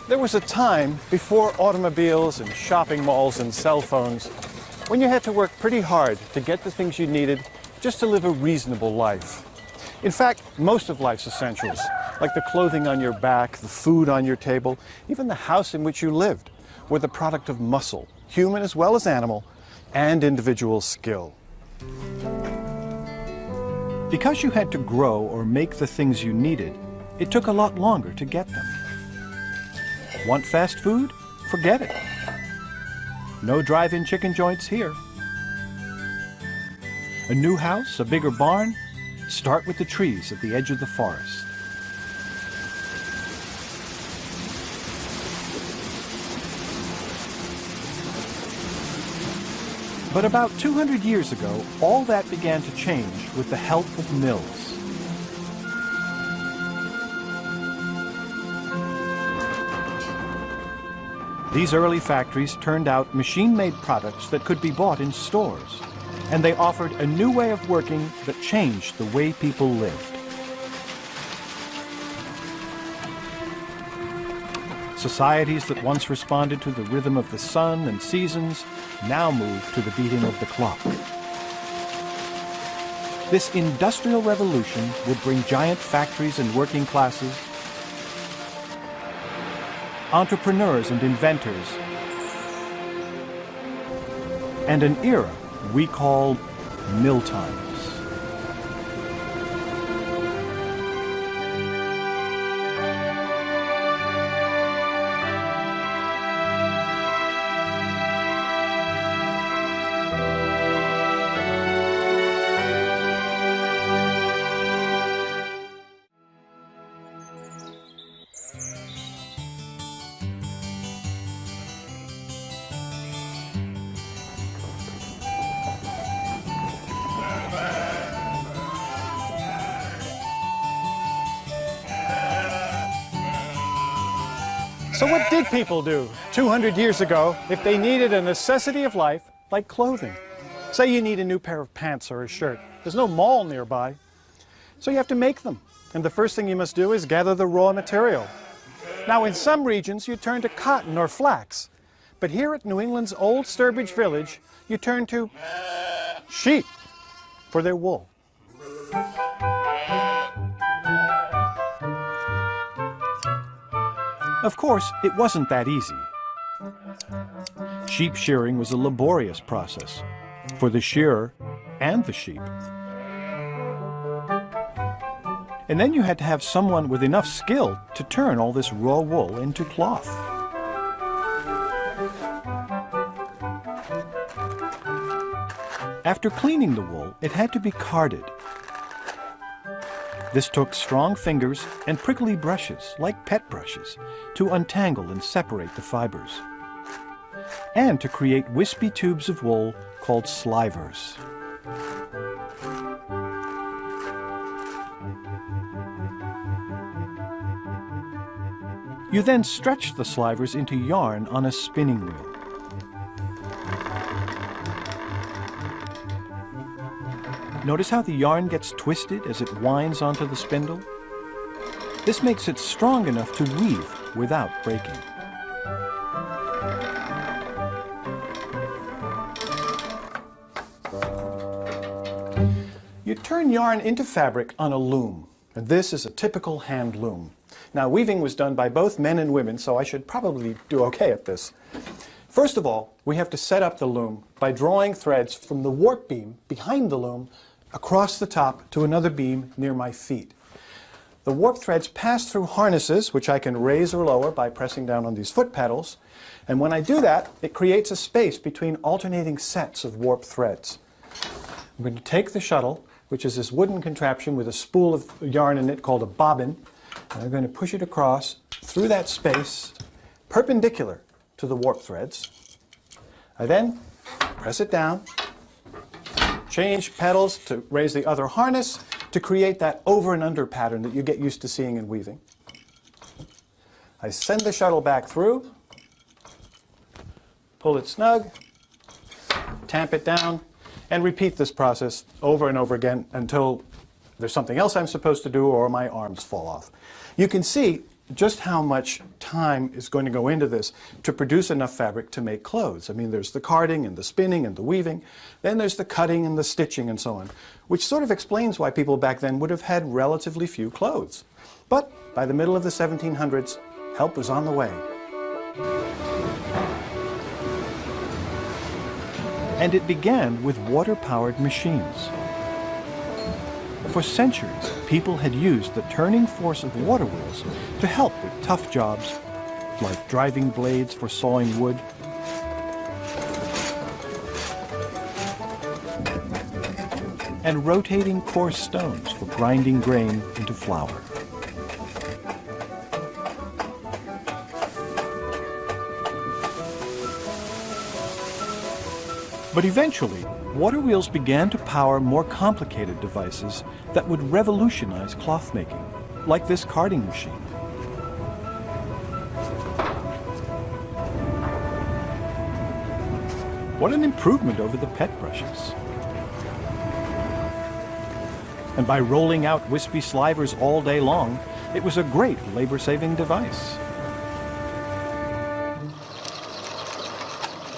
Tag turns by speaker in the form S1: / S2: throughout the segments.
S1: There was a time before automobiles and shopping malls and cell phones when you had to work pretty hard to get the things you needed just to live a reasonable life. In fact, most of life's essentials, like the clothing on your back, the food on your table, even the house in which you lived, were the product of muscle, human as well as animal, and individual skill. Because you had to grow or make the things you needed, it took a lot longer to get them. Want fast food? Forget it. No drive-in chicken joints here. A new house, a bigger barn? Start with the trees at the edge of the forest. But about 200 years ago, all that began to change with the help of mills. These early factories turned out machine-made products that could be bought in stores, and they offered a new way of working that changed the way people lived. Societies that once responded to the rhythm of the sun and seasons now moved to the beating of the clock. This industrial revolution would bring giant factories and working classes, entrepreneurs and inventors, and an era we call mill times. So what did people do 200 years ago if they needed a necessity of life like clothing? Say you need a new pair of pants or a shirt. There's no mall nearby, so you have to make them. And the first thing you must do is gather the raw material. Now in some regions you turn to cotton or flax, but here at New England's old Sturbridge Village you turn to sheep for their wool. Of course, it wasn't that easy. Sheep shearing was a laborious process for the shearer and the sheep. And then you had to have someone with enough skill to turn all this raw wool into cloth. After cleaning the wool, it had to be carded. This took strong fingers and prickly brushes, like pet brushes, to untangle and separate the fibers, and to create wispy tubes of wool called slivers. You then stretch the slivers into yarn on a spinning wheel. Notice how the yarn gets twisted as it winds onto the spindle? This makes it strong enough to weave without breaking. You turn yarn into fabric on a loom, and this is a typical hand loom. Now, weaving was done by both men and women, so I should probably do okay at this. First of all, we have to set up the loom by drawing threads from the warp beam behind the loom across the top to another beam near my feet. The warp threads pass through harnesses, which I can raise or lower by pressing down on these foot pedals. And when I do that, it creates a space between alternating sets of warp threads. I'm going to take the shuttle, which is this wooden contraption with a spool of yarn in it called a bobbin, and I'm going to push it across through that space, perpendicular to the warp threads. I then press it down, change pedals to raise the other harness to create that over and under pattern that you get used to seeing in weaving. I send the shuttle back through, pull it snug, tamp it down, and repeat this process over and over again until there's something else I'm supposed to do or my arms fall off. You can see just how much time is going to go into this to produce enough fabric to make clothes. I mean, there's the carding and the spinning and the weaving, then there's the cutting and the stitching and so on, which sort of explains why people back then would have had relatively few clothes. But by the middle of the 1700s, help was on the way. And it began with water-powered machines. For centuries, people had used the turning force of water wheels to help with tough jobs, like driving blades for sawing wood, and rotating coarse stones for grinding grain into flour. But eventually, water wheels began to power more complicated devices that would revolutionize cloth making, like this carding machine. What an improvement over the pet brushes. And by rolling out wispy slivers all day long, it was a great labor-saving device.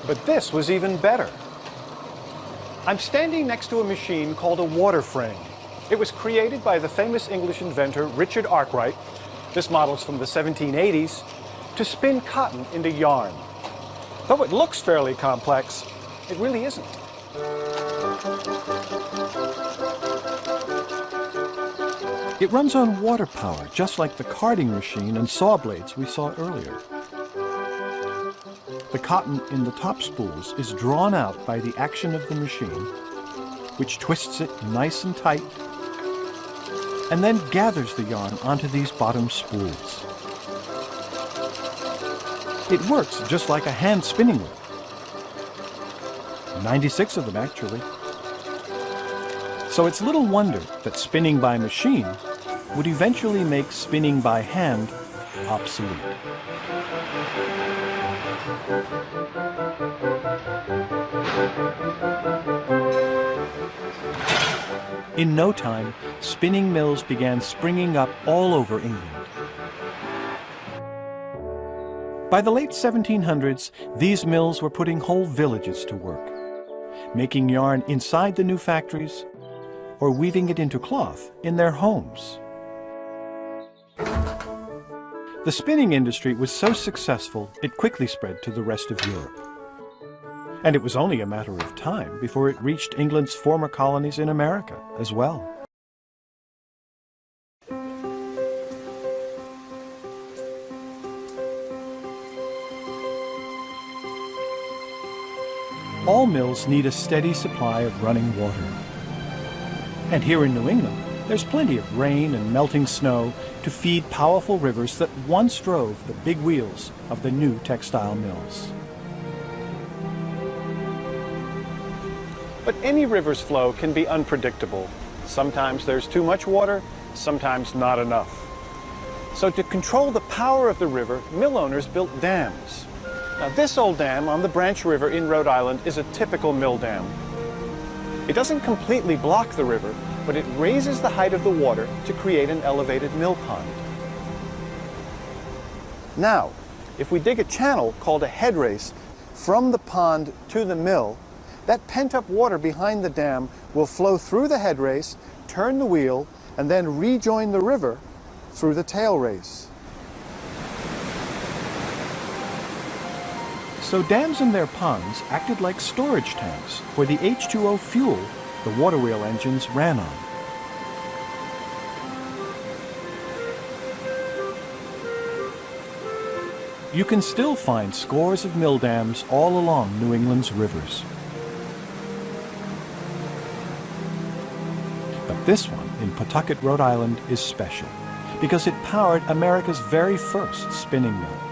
S1: But this was even better. I'm standing next to a machine called a water frame. It was created by the famous English inventor Richard Arkwright, this model's from the 1780s, to spin cotton into yarn. Though it looks fairly complex, it really isn't. It runs on water power, just like the carding machine and saw blades we saw earlier. The cotton in the top spools is drawn out by the action of the machine, which twists it nice and tight, and then gathers the yarn onto these bottom spools. It works just like a hand spinning wheel. 96 of them, actually. So it's little wonder that spinning by machine would eventually make spinning by hand obsolete. In no time, spinning mills began springing up all over England. By the late 1700s, these mills were putting whole villages to work, making yarn inside the new factories or weaving it into cloth in their homes. The spinning industry was so successful, it quickly spread to the rest of Europe. And it was only a matter of time before it reached England's former colonies in America as well. All mills need a steady supply of running water. And here in New England, there's plenty of rain and melting snow to feed powerful rivers that once drove the big wheels of the new textile mills. But any river's flow can be unpredictable. Sometimes there's too much water, sometimes not enough. So to control the power of the river, mill owners built dams. Now this old dam on the Branch River in Rhode Island is a typical mill dam. It doesn't completely block the river, but it raises the height of the water to create an elevated mill pond. Now, if we dig a channel called a head race from the pond to the mill, that pent-up water behind the dam will flow through the head race, turn the wheel, and then rejoin the river through the tail race. So dams and their ponds acted like storage tanks for the H2O fuel the water wheel engines ran on. You can still find scores of mill dams all along New England's rivers. But this one in Pawtucket, Rhode Island is special because it powered America's very first spinning mill.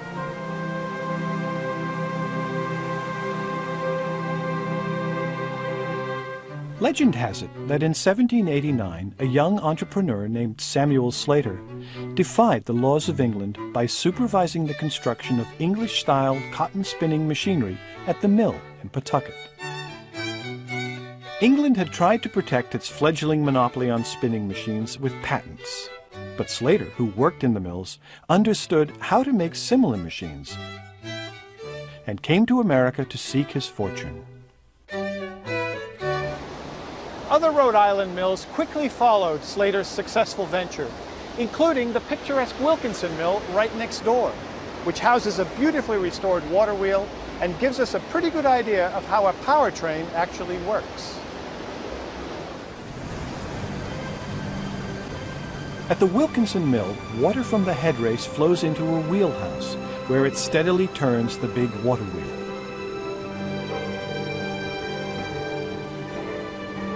S1: Legend has it that in 1789, a young entrepreneur named Samuel Slater defied the laws of England by supervising the construction of English-style cotton spinning machinery at the mill in Pawtucket. England had tried to protect its fledgling monopoly on spinning machines with patents. But Slater, who worked in the mills, understood how to make similar machines and came to America to seek his fortune. Other Rhode Island mills quickly followed Slater's successful venture, including the picturesque Wilkinson Mill right next door, which houses a beautifully restored water wheel and gives us a pretty good idea of how a power train actually works. At the Wilkinson Mill, water from the head race flows into a wheelhouse, where it steadily turns the big water wheel.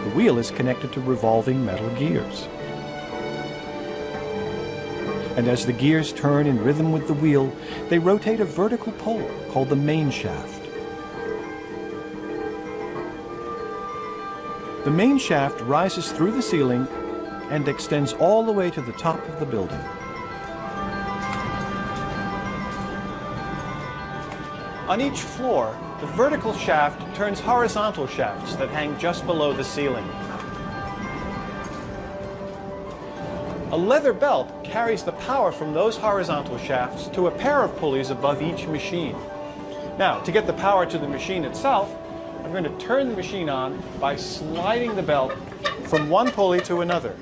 S1: The wheel is connected to revolving metal gears. And as the gears turn in rhythm with the wheel, they rotate a vertical pole called the main shaft. The main shaft rises through the ceiling and extends all the way to the top of the building. On each floor, the vertical shaft turns horizontal shafts that hang just below the ceiling. A leather belt carries the power from those horizontal shafts to a pair of pulleys above each machine. Now, to get the power to the machine itself, I'm going to turn the machine on by sliding the belt from one pulley to another.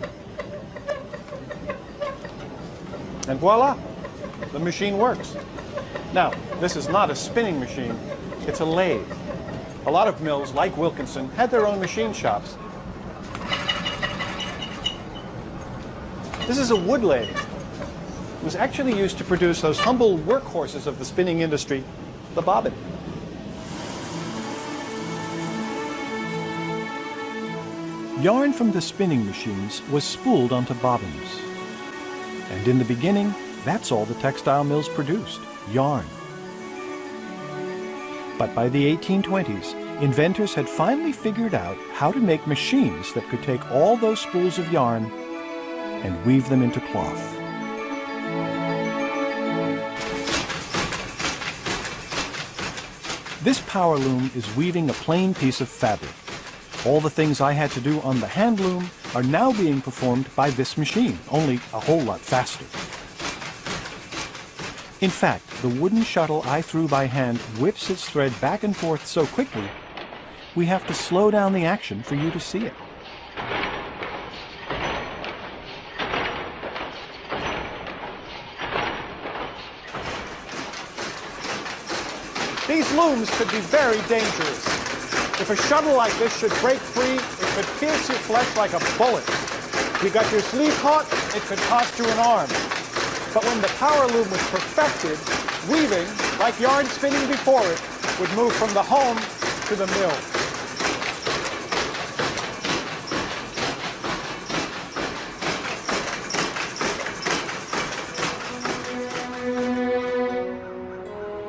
S1: And voila, the machine works. Now, this is not a spinning machine, it's a lathe. A lot of mills, like Wilkinson, had their own machine shops. This is a wood lathe. It was actually used to produce those humble workhorses of the spinning industry, the bobbin. Yarn from the spinning machines was spooled onto bobbins. And in the beginning, that's all the textile mills produced, yarn. But by the 1820s, inventors had finally figured out how to make machines that could take all those spools of yarn and weave them into cloth. This power loom is weaving a plain piece of fabric. All the things I had to do on the hand loom are now being performed by this machine, only a whole lot faster. In fact, the wooden shuttle I threw by hand whips its thread back and forth so quickly, we have to slow down the action for you to see it. These looms could be very dangerous. If a shuttle like this should break free, it could pierce your flesh like a bullet. If you got your sleeve caught, it could cost you an arm. But when the power loom was perfected, weaving, like yarn spinning before it, would move from the home to the mill.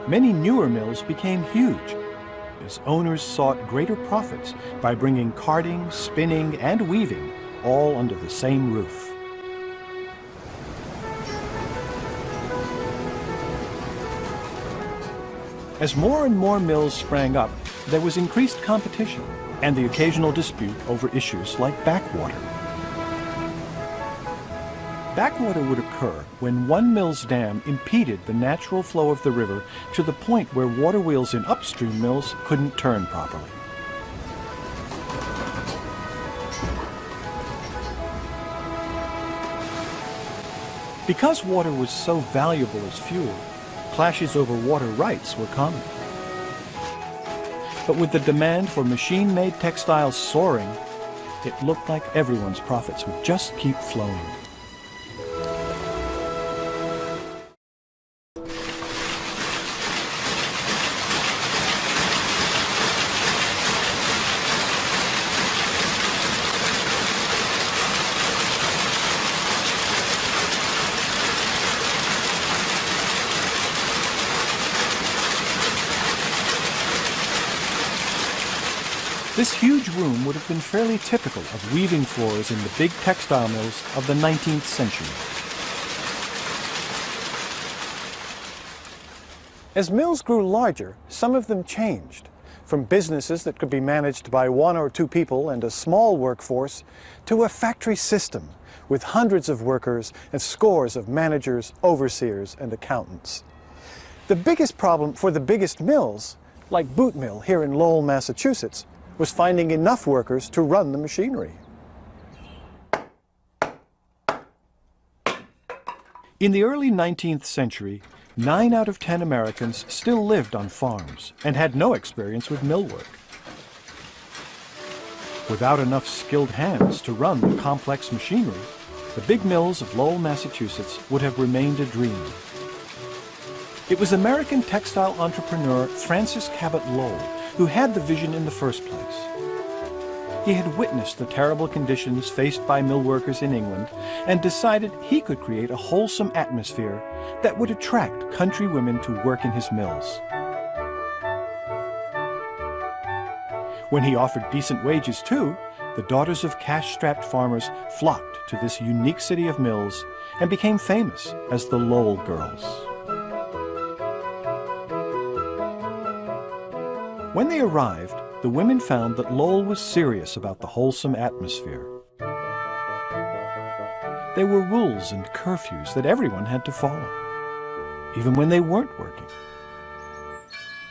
S1: Many newer mills became huge as owners sought greater profits by bringing carding, spinning, and weaving all under the same roof. As more and more mills sprang up, there was increased competition and the occasional dispute over issues like backwater. Backwater would occur when one mill's dam impeded the natural flow of the river to the point where water wheels in upstream mills couldn't turn properly. Because water was so valuable as fuel, clashes over water rights were common. But with the demand for machine-made textiles soaring, it looked like everyone's profits would just keep flowing. This huge room would have been fairly typical of weaving floors in the big textile mills of the 19th century. As mills grew larger, some of them changed. from businesses that could be managed by 1 or 2 people and a small workforce to a factory system with hundreds of workers and scores of managers, overseers, and accountants. The biggest problem for the biggest mills, like Boot Mill here in Lowell, Massachusetts, was finding enough workers to run the machinery. In the early 19th century, 9 out of 10 Americans still lived on farms and had no experience with mill work. Without enough skilled hands to run the complex machinery, the big mills of Lowell, Massachusetts would have remained a dream. It was American textile entrepreneur Francis Cabot Lowell who had the vision in the first place. He had witnessed the terrible conditions faced by mill workers in England and decided he could create a wholesome atmosphere that would attract country women to work in his mills. When he offered decent wages too, the daughters of cash-strapped farmers flocked to this unique city of mills and became famous as the Lowell Girls. When they arrived, the women found that Lowell was serious about the wholesome atmosphere. There were rules and curfews that everyone had to follow, even when they weren't working.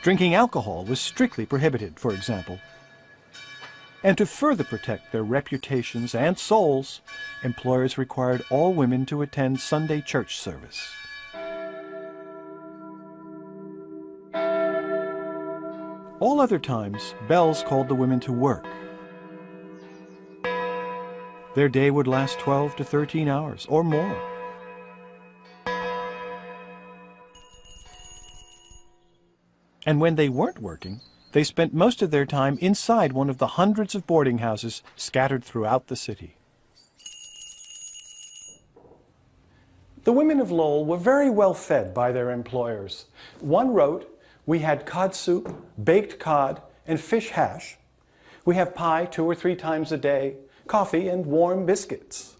S1: Drinking alcohol was strictly prohibited, for example. And to further protect their reputations and souls, employers required all women to attend Sunday church service. All other times, bells called the women to work. Their day would last 12 to 13 hours or more. And when they weren't working, they spent most of their time inside one of the hundreds of boarding houses scattered throughout the city. The women of Lowell were very well fed by their employers. One wrote, "We had cod soup, baked cod, and fish hash. We have pie 2 or 3 times a day, coffee and warm biscuits."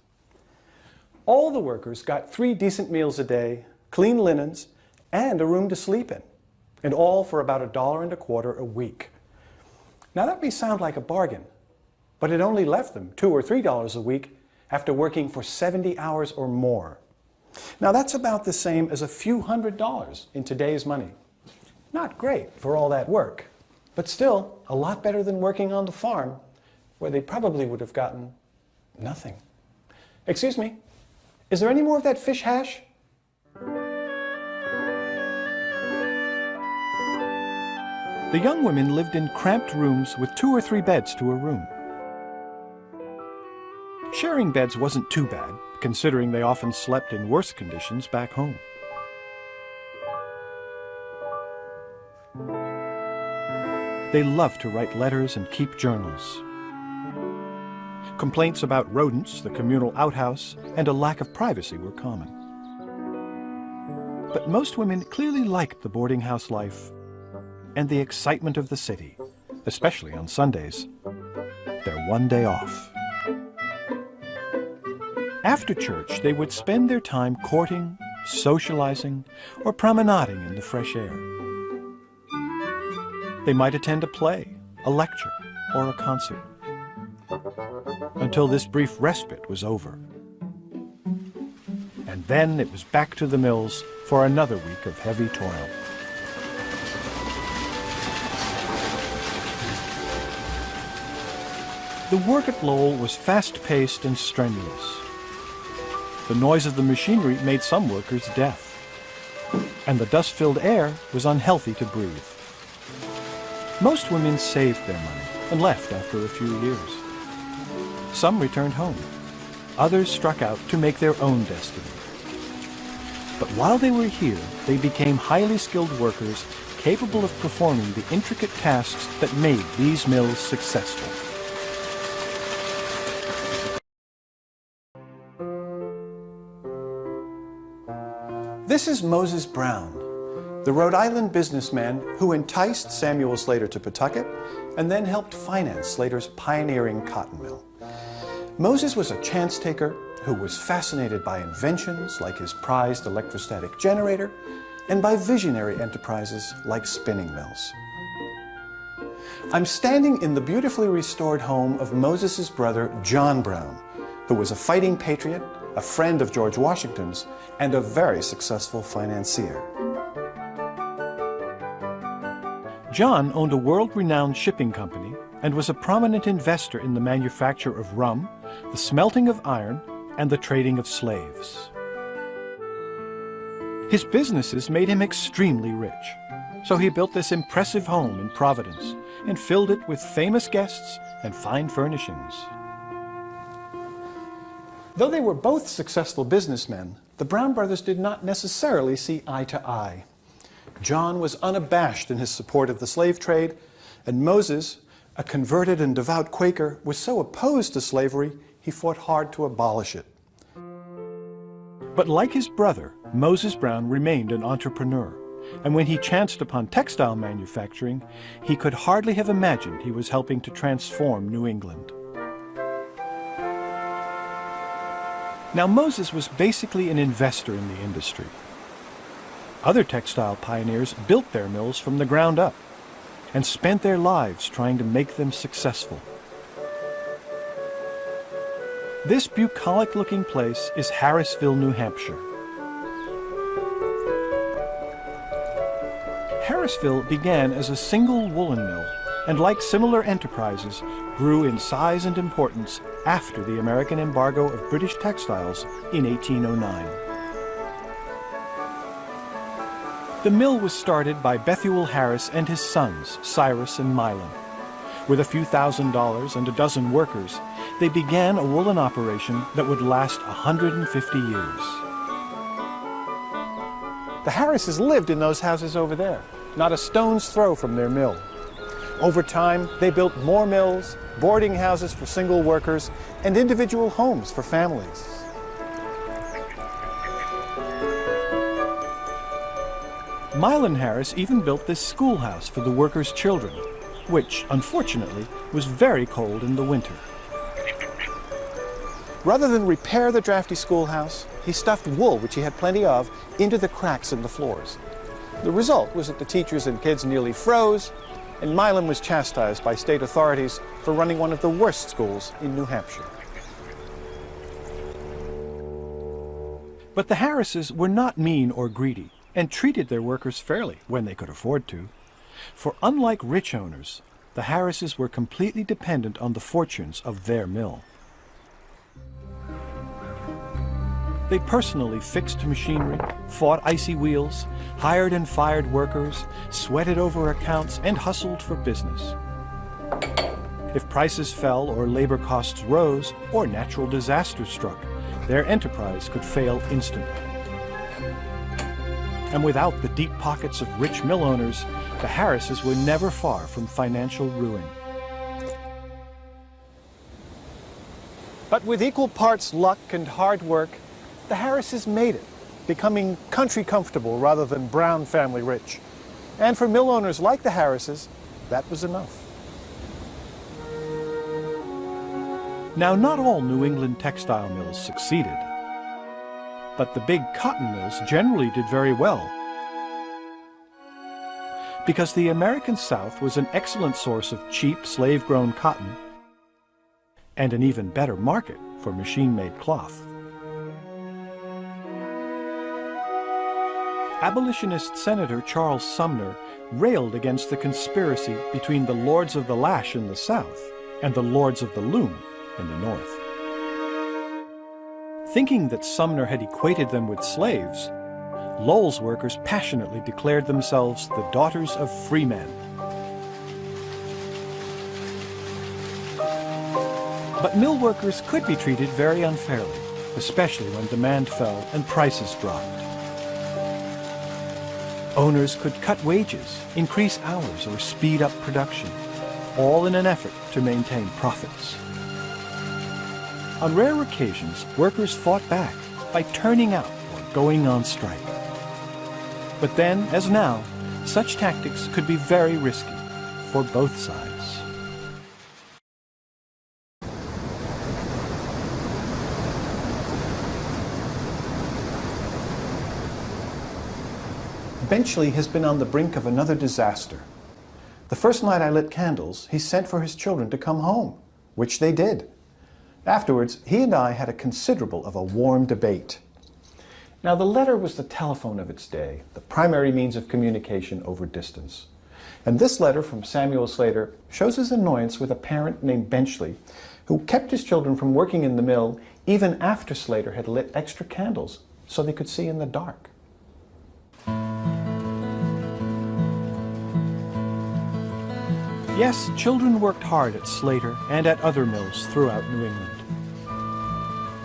S1: All the workers got 3 decent meals a day, clean linens, and a room to sleep in, and all for about $1.25 a week. Now that may sound like a bargain, but it only left them $2 or $3 a week after working for 70 hours or more. Now that's about the same as a few $100s in today's money. Not great for all that work, but still a lot better than working on the farm, where they probably would have gotten nothing. Excuse me, is there any more of that fish hash? The young women lived in cramped rooms with 2 or 3 beds to a room. Sharing beds wasn't too bad, considering they often slept in worse conditions back home. They loved to write letters and keep journals. Complaints about rodents, the communal outhouse, and a lack of privacy were common. But most women clearly liked the boarding house life and the excitement of the city, especially on Sundays, their one day off. After church, they would spend their time courting, socializing, or promenading in the fresh air. They might attend a play, a lecture, or a concert, until this brief respite was over. And then it was back to the mills for another week of heavy toil. The work at Lowell was fast-paced and strenuous. The noise of the machinery made some workers deaf, and the dust-filled air was unhealthy to breathe. Most women saved their money and left after a few years. Some returned home. Others struck out to make their own destiny. But while they were here, they became highly skilled workers capable of performing the intricate tasks that made these mills successful. This is Moses Brown, the Rhode Island businessman who enticed Samuel Slater to Pawtucket and then helped finance Slater's pioneering cotton mill. Moses was a chance taker who was fascinated by inventions like his prized electrostatic generator and by visionary enterprises like spinning mills. I'm standing in the beautifully restored home of Moses' brother, John Brown, who was a fighting patriot, a friend of George Washington's, and a very successful financier. John owned a world-renowned shipping company and was a prominent investor in the manufacture of rum, the smelting of iron, and the trading of slaves. His businesses made him extremely rich, so he built this impressive home in Providence and filled it with famous guests and fine furnishings. Though they were both successful businessmen, the Brown brothers did not necessarily see eye to eye. John was unabashed in his support of the slave trade, and Moses, a converted and devout Quaker, was so opposed to slavery, he fought hard to abolish it. But like his brother, Moses Brown remained an entrepreneur, and when he chanced upon textile manufacturing, he could hardly have imagined he was helping to transform New England. Now, Moses was basically an investor in the industry. Other textile pioneers built their mills from the ground up and spent their lives trying to make them successful. This bucolic-looking place is Harrisville, New Hampshire. Harrisville began as a single woolen mill, and like similar enterprises, grew in size and importance after the American embargo of British textiles in 1809. The mill was started by Bethuel Harris and his sons, Cyrus and Milan. With a few $1,000s and a dozen workers, they began a woolen operation that would last 150 years. The Harrises lived in those houses over there, not a stone's throw from their mill. Over time, they built more mills, boarding houses for single workers, and individual homes for families. Milan Harris even built this schoolhouse for the workers' children, which, unfortunately, was very cold in the winter. Rather than repair the drafty schoolhouse, he stuffed wool, which he had plenty of, into the cracks in the floors. The result was that the teachers and kids nearly froze, and Milan was chastised by state authorities for running one of the worst schools in New Hampshire. But the Harrises were not mean or greedy, and treated their workers fairly when they could afford to. For unlike rich owners, the Harrises were completely dependent on the fortunes of their mill. They personally fixed machinery, fought icy wheels, hired and fired workers, sweated over accounts, and hustled for business. If prices fell or labor costs rose or natural disasters struck, their enterprise could fail instantly. And without the deep pockets of rich mill owners, the Harrises were never far from financial ruin. But with equal parts luck and hard work, the Harrises made it, becoming country comfortable rather than Brown family rich. And for mill owners like the Harrises, that was enough. Now, not all New England textile mills succeeded, but the big cotton mills generally did very well, because the American South was an excellent source of cheap slave-grown cotton and an even better market for machine-made cloth. Abolitionist Senator Charles Sumner railed against the conspiracy between the Lords of the Lash in the South and the Lords of the Loom in the North. Thinking that Sumner had equated them with slaves, Lowell's workers passionately declared themselves the daughters of free men. But mill workers could be treated very unfairly, especially when demand fell and prices dropped. Owners could cut wages, increase hours, or speed up production, all in an effort to maintain profits. On rare occasions, workers fought back by turning out or going on strike. But then, as now, such tactics could be very risky for both sides. Benchley has been on the brink of another disaster. The first night I lit candles, he sent for his children to come home, which they did. Afterwards, he and I had a considerable of a warm debate. Now, the letter was the telephone of its day, the primary means of communication over distance. And this letter from Samuel Slater shows his annoyance with a parent named Benchley, who kept his children from working in the mill even after Slater had lit extra candles so they could see in the dark. Yes, children worked hard at Slater and at other mills throughout New England.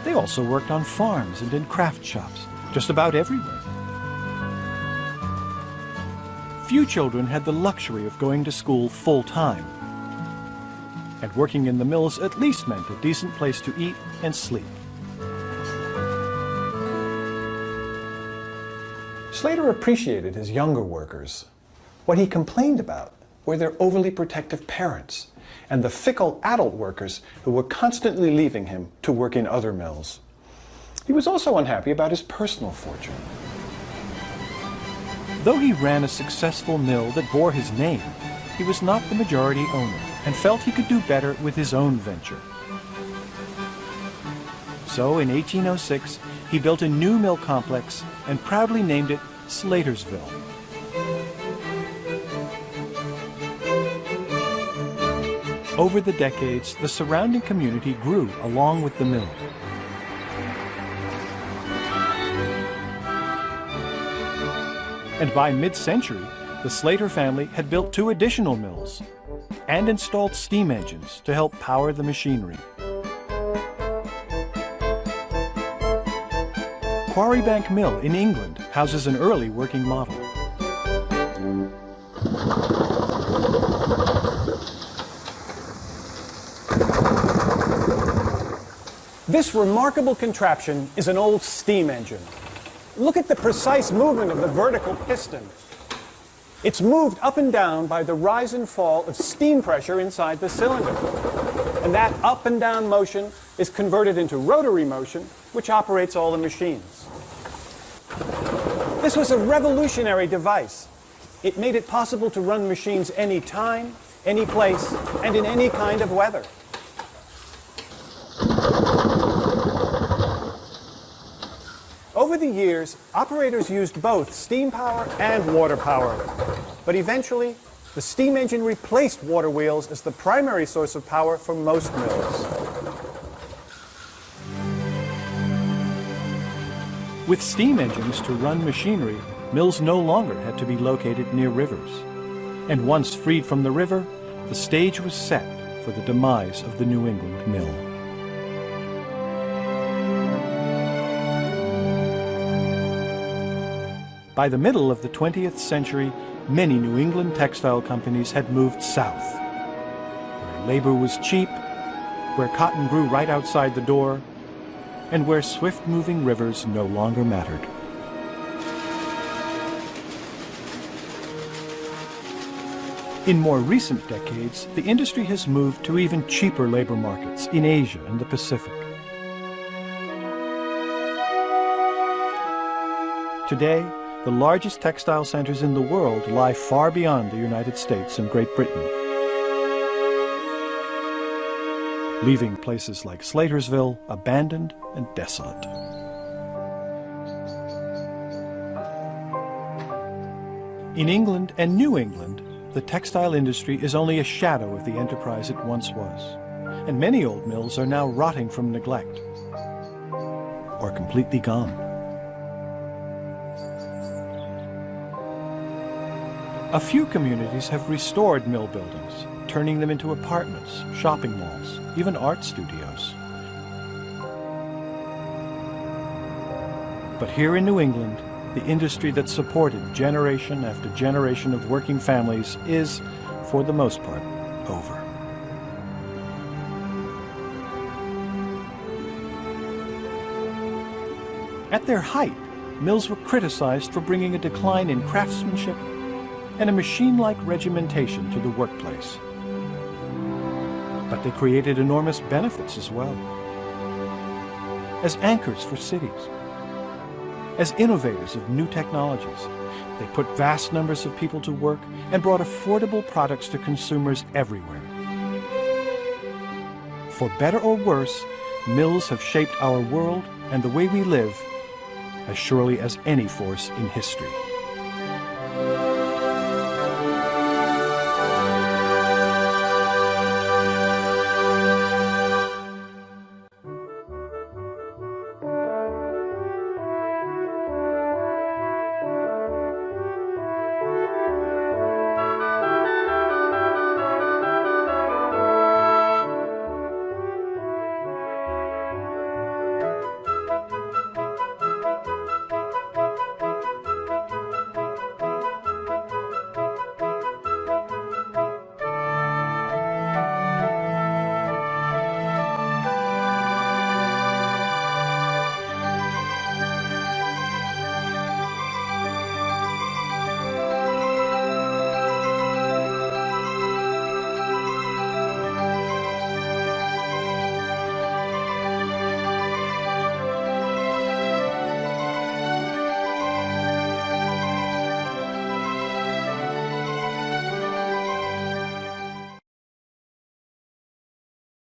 S1: They also worked on farms and in craft shops, just about everywhere. Few children had the luxury of going to school full-time, and working in the mills at least meant a decent place to eat and sleep. Slater appreciated his younger workers. What he complained about were their overly protective parents and the fickle adult workers who were constantly leaving him to work in other mills. He was also unhappy about his personal fortune. Though he ran a successful mill that bore his name, he was not the majority owner and felt he could do better with his own venture. So in 1806, he built a new mill complex and proudly named it Slatersville. Over the decades, the surrounding community grew along with the mill. And by mid-century, the Slater family had built 2 additional mills and installed steam engines to help power the machinery. Quarrybank Mill in England houses an early working model. This remarkable contraption is an old steam engine. Look at the precise movement of the vertical piston. It's moved up and down by the rise and fall of steam pressure inside the cylinder. And that up and down motion is converted into rotary motion, which operates all the machines. This was a revolutionary device. It made it possible to run machines any time, any place, and in any kind of weather. Over the years, operators used both steam power and water power. But eventually, the steam engine replaced water wheels as the primary source of power for most mills. With steam engines to run machinery, mills no longer had to be located near rivers. And once freed from the river, the stage was set for the demise of the New England mill. By the middle of the 20th century, many New England textile companies had moved south, where labor was cheap, where cotton grew right outside the door, and where swift-moving rivers no longer mattered. In more recent decades, the industry has moved to even cheaper labor markets in Asia and the Pacific. Today, the largest textile centers in the world lie far beyond the United States and Great Britain, leaving places like Slatersville abandoned and desolate. In England and New England, the textile industry is only a shadow of the enterprise it once was, and many old mills are now rotting from neglect or completely gone. A few communities have restored mill buildings, turning them into apartments, shopping malls, even art studios. But here in New England, the industry that supported generation after generation of working families is, for the most part, over. At their height, mills were criticized for bringing a decline in craftsmanship and a machine-like regimentation to the workplace. But they created enormous benefits as well. As anchors for cities, as innovators of new technologies. They put vast numbers of people to work and brought affordable products to consumers everywhere. For better or worse, mills have shaped our world and the way we live as surely as any force in history.